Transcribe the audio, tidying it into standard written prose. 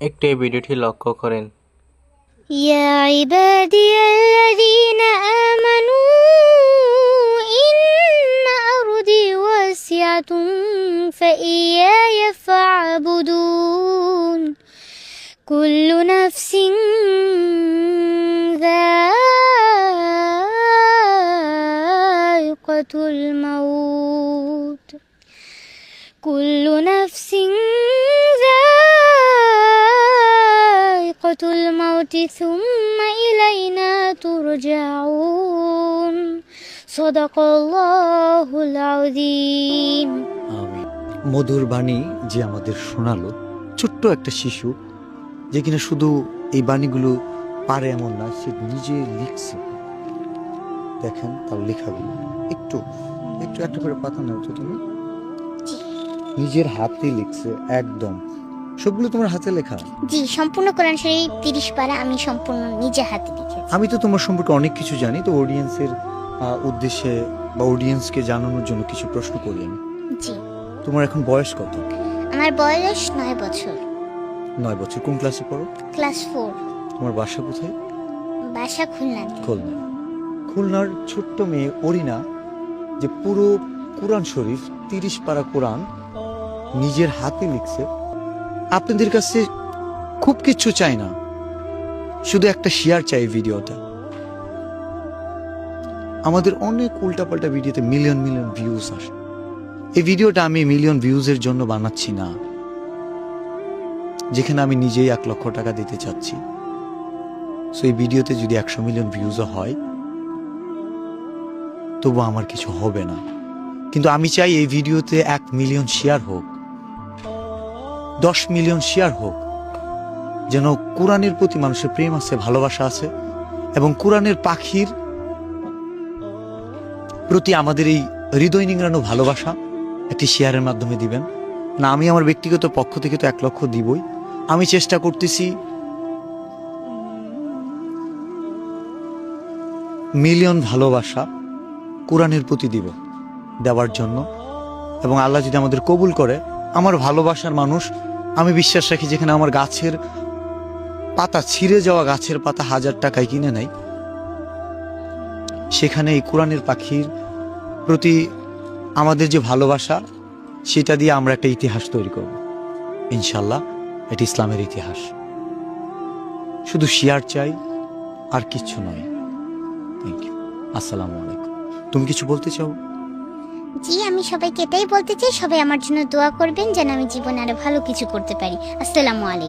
একটু এই ভিডিওটি লক্ষ্য করেন। يا عبادي الذين آمنوا إن أرضي واسعة فإياي فاعبدون كل نفس ذائقة الموت كل نفس ذائقة الموت ثم إلينا ترجعون صدق الله العظيم আমিন। মধুর বাণী যে আমাদের শোনালো, ছোট্ট একটা শিশু যে কিনা শুধু এই বাণীগুলো পারে এমন না, সে নিজে লিখছে। দেখেন তার লেখাগুলো একটু একটু একটা করে পাতা নাও তো তুমি। নিজের হাতে লিখছে একদম সবগুলো তোমার হাতে লেখা। জি, সম্পূর্ণ কোরআন শরীফ 30 পারা আমি সম্পূর্ণ নিজে হাতে লিখেছি। আমি তো তোমার সম্পর্কে অনেক কিছু জানি, তো অডিয়েন্সের উদ্দেশ্যে বা অডিয়েন্সকে জানানোর জন্য কিছু প্রশ্ন করি আমি। জি, তোমার এখন বয়স কত? আমার বয়স 9 বছর। 9 বছর। কোন ক্লাসে পড়ো? ক্লাস 4। তোমার বাসা কোথায়? বাসা খুলনা। খুলনা। খুলনার ছোট্ট মেয়ে অরিনা যে পুরো কোরআন শরীফ 30 পারা কোরআন নিজের হাতে লিখছে। আপনাদের কাছে খুব কিছু চাই না, শুধু একটা শেয়ার চাই ভিডিওটা। আমাদের অনেক উল্টাপাল্টা ভিডিওতে মিলিয়ন মিলিয়ন ভিউজ আসে। এই ভিডিওটা আমি মিলিয়ন ভিউজের জন্য বানাচ্ছি না, যেখানে আমি নিজেই 1 লক্ষ টাকা দিতে চাচ্ছি। সো এই ভিডিওতে যদি 100 মিলিয়ন ভিউজও হয় তবু আমার কিছু হবে না, কিন্তু আমি চাই এই ভিডিওতে 1 মিলিয়ন শেয়ার হোক, 10 মিলিয়ন শেয়ার হোক, যেন কোরআনের প্রতি মানুষের প্রেম আছে, ভালোবাসা আছে, এবং কোরআনের পাখির প্রতি আমাদের এই হৃদয় নিংড়ানো ভালোবাসা একটি শেয়ারের মাধ্যমে দিবেন না। আমি আমার ব্যক্তিগত পক্ষ থেকে তো 1 লক্ষ দিবই। আমি চেষ্টা করতেছি মিলিয়ন ভালোবাসা কোরআনের প্রতি দেওয়ার জন্য, এবং আল্লাহ যদি আমাদের কবুল করে, আমার ভালোবাসার মানুষ, আমি বিশ্বাস রাখি যেখানে আমার গাছের পাতা, ছিঁড়ে যাওয়া গাছের পাতা 1000 টাকায় কিনে নেয়, সেখানে এই কোরআনের পাখির প্রতি আমাদের যে ভালোবাসা, সেটা দিয়ে আমরা একটা ইতিহাস তৈরি করব ইনশাল্লাহ। এটি ইসলামের ইতিহাস। শুধু শেয়ার চাই, আর কিচ্ছু নয়। Thank you. আসসালামু আলাইকুম। তুমি কিছু বলতে চাও? জি, আমি সবাইকে এটাই বলতে চাই, সবাই আমার জন্য দোয়া করবেন যেন আমি জীবনে আরো ভালো কিছু করতে পারি। আসসালামু আলাইকুম।